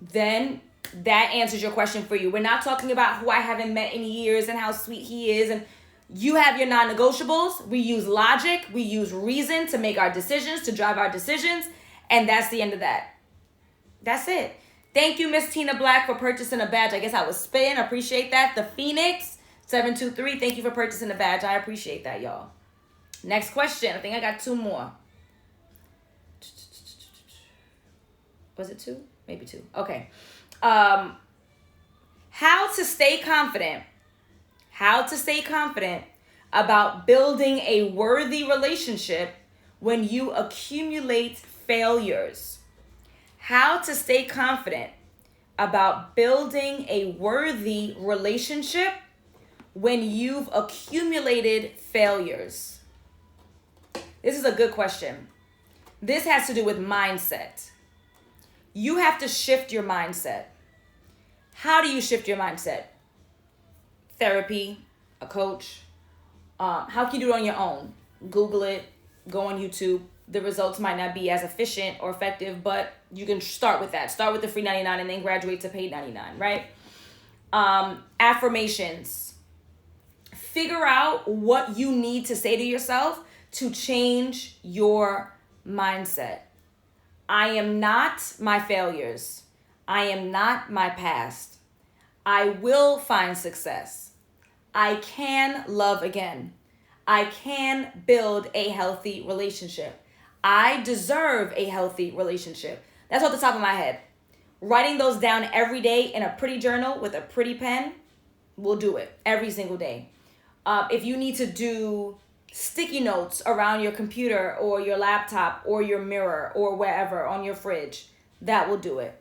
then that answers your question for you. We're not talking about who I haven't met in years and how sweet he is. And you have your non-negotiables. We use logic. We use reason to make our decisions, to drive our decisions. And that's the end of that. That's it. Thank you, Miss Tina Black, for purchasing a badge. I guess I was spitting. Appreciate that. The Phoenix 723. Thank you for purchasing a badge. I appreciate that, y'all. Next question. I think I got 2 more. Was it 2? Maybe 2. Okay. How to stay confident. How to stay confident about building a worthy relationship when you accumulate failures. How to stay confident about building a worthy relationship when you've accumulated failures. This is a good question. This has to do with mindset. You have to shift your mindset. How do you shift your mindset? Therapy, a coach. How can you do it on your own? Google it, go on YouTube. The results might not be as efficient or effective, but you can start with that. Start with the free 99 and then graduate to paid 99, right? Affirmations. Figure out what you need to say to yourself to change your mindset. I am not my failures. I am not my past. I will find success. I can love again. I can build a healthy relationship. I deserve a healthy relationship. That's off the top of my head. Writing those down every day in a pretty journal with a pretty pen will do it every single day. If you need to do sticky notes around your computer or your laptop or your mirror or wherever on your fridge, that will do it.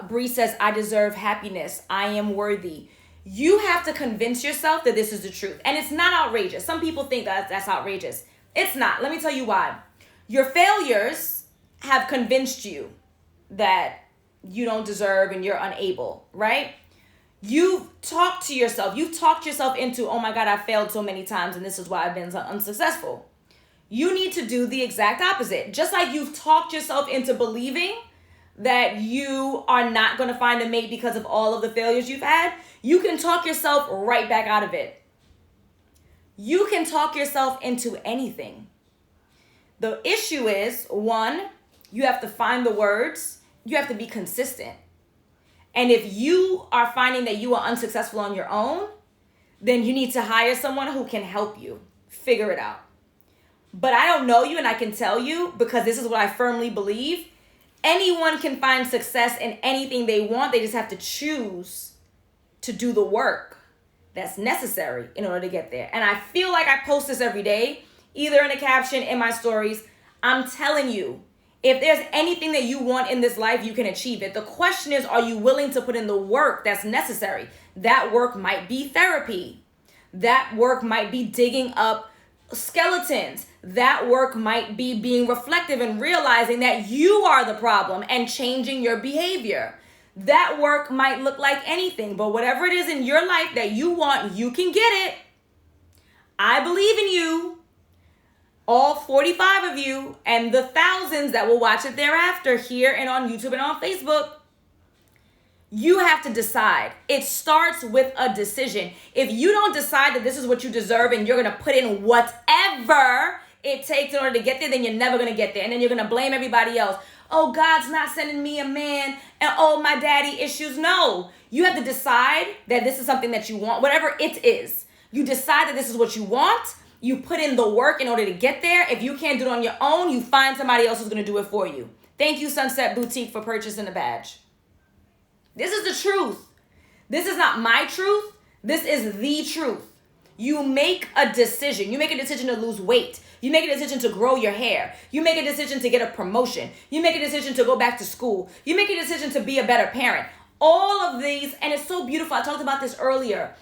Bree says, I deserve happiness. I am worthy. You have to convince yourself that this is the truth. And it's not outrageous. Some people think that that's outrageous. It's not. Let me tell you why. Your failures have convinced you that you don't deserve and you're unable, right? You've talked to yourself. You've talked yourself into, oh my God, I failed so many times and this is why I've been unsuccessful. You need to do the exact opposite. Just like you've talked yourself into believing that you are not going to find a mate because of all of the failures you've had, you can talk yourself right back out of it. You can talk yourself into anything. The issue is, 1, you have to find the words. You have to be consistent. And if you are finding that you are unsuccessful on your own, then you need to hire someone who can help you figure it out. But I don't know you, and I can tell you, because this is what I firmly believe, anyone can find success in anything they want. They just have to choose to do the work that's necessary in order to get there. And I feel like I post this every day, either in a caption, in my stories. I'm telling you, if there's anything that you want in this life, you can achieve it. The question is, are you willing to put in the work that's necessary? That work might be therapy. That work might be digging up skeletons. That work might be being reflective and realizing that you are the problem and changing your behavior. That work might look like anything, but whatever it is in your life that you want, you can get it. I believe in you. All 45 of you and the thousands that will watch it thereafter here and on YouTube and on Facebook. You have to decide. It starts with a decision. If you don't decide that this is what you deserve and you're going to put in whatever it takes in order to get there, then you're never going to get there. And then you're going to blame everybody else. Oh, God's not sending me a man. And oh, my daddy issues. No, you have to decide that this is something that you want, whatever it is. You decide that this is what you want. You put in the work in order to get there. If you can't do it on your own, you find somebody else who's going to do it for you. Thank you, Sunset Boutique, for purchasing the badge. This is the truth. This is not my truth. This is the truth. you make a decision. You make a decision to lose weight. You make a decision to grow your hair. You make a decision to get a promotion. You make a decision to go back to school. You make a decision to be a better parent. All of these, and it's so beautiful. I talked about this earlier.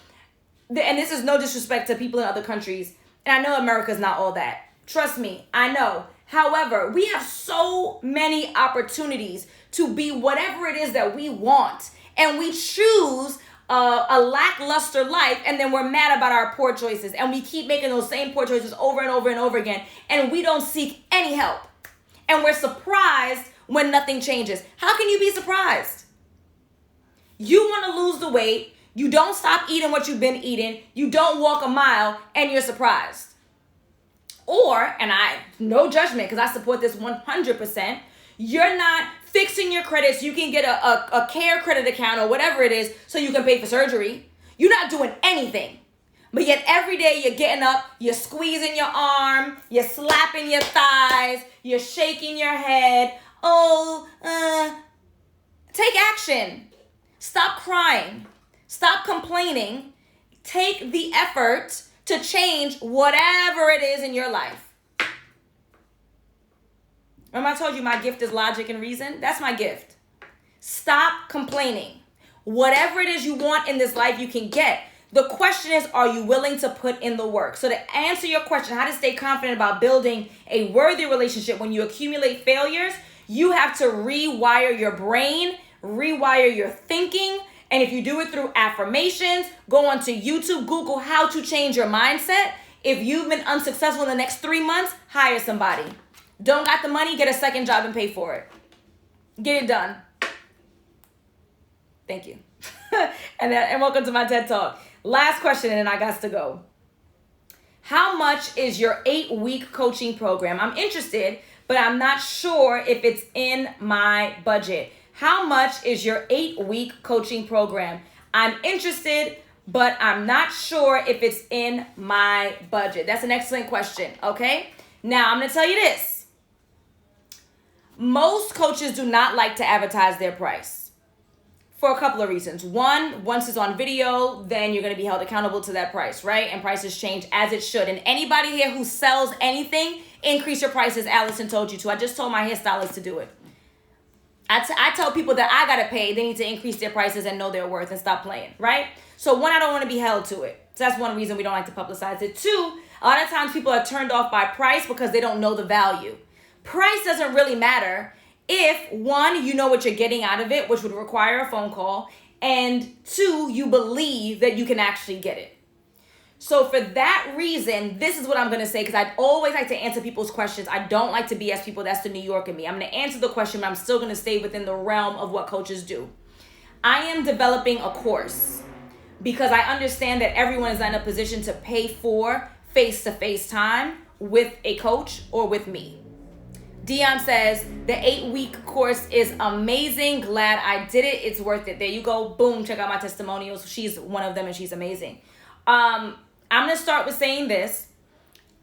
And this is no disrespect to people in other countries. And I know America's not all that. Trust me, I know. However, we have so many opportunities to be whatever it is that we want. And we choose a lackluster life, and then we're mad about our poor choices. And we keep making those same poor choices over and over and over again. And we don't seek any help. And we're surprised when nothing changes. How can you be surprised? You want to lose the weight. You don't stop eating what you've been eating. You don't walk a mile, and you're surprised. Or, and no judgment, because I support this 100%, you're not fixing your credit so you can get a care credit account or whatever it is so you can pay for surgery. You're not doing anything. But yet every day you're getting up, you're squeezing your arm, you're slapping your thighs, you're shaking your head. Take action. Stop crying. Stop complaining. Take the effort to change whatever it is in your life. Remember I told you my gift is logic and reason? That's my gift. Stop complaining. Whatever it is you want in this life, you can get. The question is, are you willing to put in the work? So to answer your question, how to stay confident about building a worthy relationship when you accumulate failures, you have to rewire your brain, rewire your thinking. And if you do it through affirmations, go onto YouTube, Google how to change your mindset. If you've been unsuccessful in the next 3 months, hire somebody. Don't got the money, get a second job and pay for it. Get it done. Thank you. and welcome to my TED Talk. Last question and then I got to go. How much is your 8-week coaching program? I'm interested, but I'm not sure if it's in my budget. How much is your 8-week coaching program? I'm interested, but I'm not sure if it's in my budget. That's an excellent question, okay? Now, I'm going to tell you this. Most coaches do not like to advertise their price for a couple of reasons. One, once it's on video, then you're going to be held accountable to that price, right? And prices change as it should. And anybody here who sells anything, increase your prices. Alison told you to. I just told my hairstylist to do it. I tell people that I got to pay, they need to increase their prices and know their worth and stop playing, right? So one, I don't want to be held to it. So that's one reason we don't like to publicize it. Two, a lot of times people are turned off by price because they don't know the value. Price doesn't really matter if, one, you know what you're getting out of it, which would require a phone call, and two, you believe that you can actually get it. So for that reason, this is what I'm going to say, because I always like to answer people's questions. I don't like to BS people. That's the New York in me. I'm going to answer the question, but I'm still going to stay within the realm of what coaches do. I am developing a course because I understand that everyone is not in a position to pay for face-to-face time with a coach or with me. Dion says, the 8-week course is amazing. Glad I did it. It's worth it. There you go. Boom. Check out my testimonials. She's one of them and she's amazing. I'm going to start with saying this.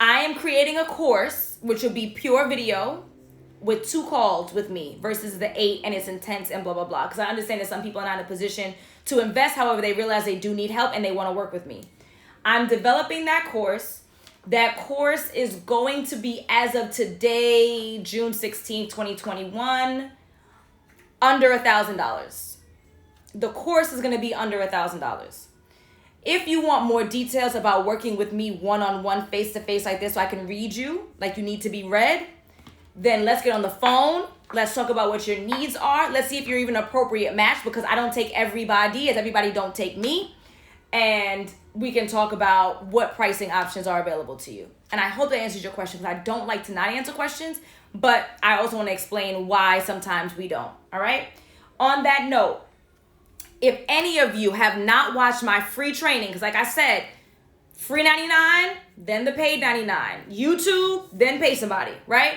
I am creating a course, which will be pure video with 2 calls with me versus the 8 and it's intense and blah, blah, blah. Because I understand that some people are not in a position to invest. However, they realize they do need help and they want to work with me. I'm developing that course. That course is going to be, as of today, June 16, 2021, under $1,000. The course is going to be under $1,000. If you want more details about working with me one-on-one, face-to-face like this so I can read you like you need to be read, then let's get on the phone. Let's talk about what your needs are. Let's see if you're even an appropriate match, because I don't take everybody as everybody don't take me. And we can talk about what pricing options are available to you. And I hope that answers your question, because I don't like to not answer questions, but I also want to explain why sometimes we don't. All right? On that note, if any of you have not watched my free training, because like I said, free 99, then the paid 99. YouTube, then pay somebody, right?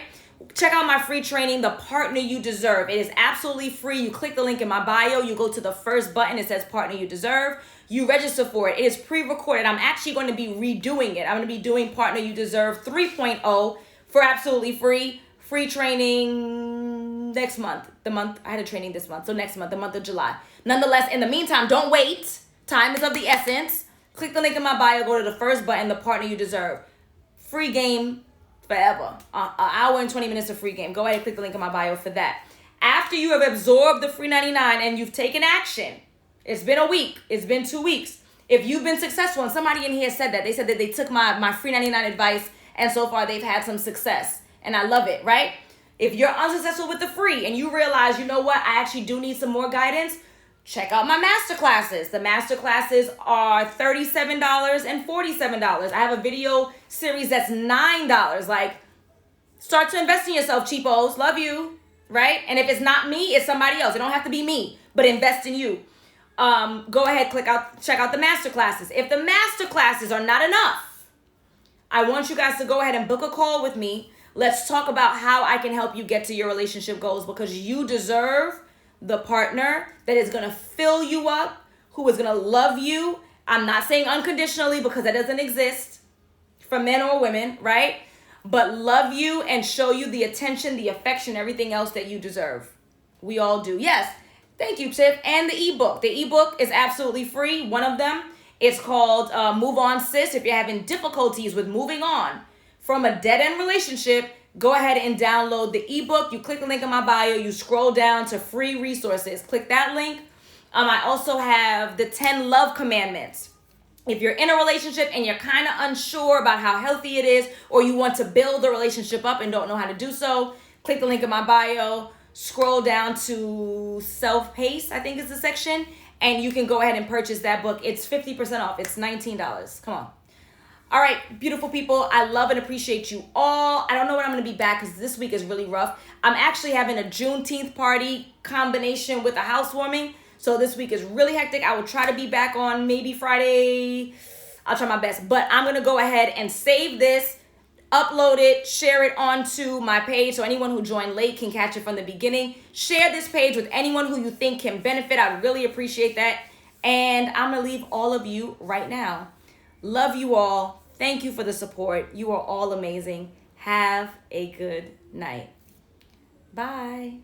Check out my free training, The Partner You Deserve. It is absolutely free. You click the link in my bio. You go to the first button. It says Partner You Deserve. You register for it. It is pre-recorded. I'm actually going to be redoing it. I'm going to be doing Partner You Deserve 3.0 for absolutely free. Free training next month. I had a training this month. So next month, the month of July. Nonetheless, in the meantime, don't wait. Time is of the essence. Click the link in my bio, go to the first button, the partner you deserve. Free game forever. An hour and 20 minutes of free game. Go ahead and click the link in my bio for that. After you have absorbed the free 99 and you've taken action, it's been a week, it's been 2 weeks. If you've been successful, and somebody in here said that, they said that they took my free 99 advice and so far they've had some success. And I love it, right? If you're unsuccessful with the free and you realize, you know what, I actually do need some more guidance, check out my masterclasses. The masterclasses are $37 and $47. I have a video series that's $9. Like, start to invest in yourself, cheapos. Love you, right? And if it's not me, it's somebody else. It don't have to be me, but invest in you. Go ahead, check out the masterclasses. If the masterclasses are not enough, I want you guys to go ahead and book a call with me. Let's talk about how I can help you get to your relationship goals, because you deserve the partner that is going to fill you up, who is going to love you. I'm not saying unconditionally, because that doesn't exist for men or women, right? But love you and show you the attention, the affection, everything else that you deserve. We all do. Yes. Thank you, Tiff. And the ebook. The ebook is absolutely free. One of them, it's called Move On Sis. If you're having difficulties with moving on from a dead-end relationship, go ahead and download the ebook. You click the link in my bio. You scroll down to free resources. Click that link. I also have the 10 love commandments. If you're in a relationship and you're kind of unsure about how healthy it is, or you want to build the relationship up and don't know how to do so, click the link in my bio. Scroll down to self-pace, I think is the section, and you can go ahead and purchase that book. It's 50% off. It's $19. Come on. All right, beautiful people. I love and appreciate you all. I don't know when I'm going to be back because this week is really rough. I'm actually having a Juneteenth party combination with a housewarming. So this week is really hectic. I will try to be back on maybe Friday. I'll try my best. But I'm going to go ahead and save this, upload it, share it onto my page so anyone who joined late can catch it from the beginning. Share this page with anyone who you think can benefit. I'd really appreciate that. And I'm going to leave all of you right now. Love you all. Thank you for the support. You are all amazing. Have a good night. Bye.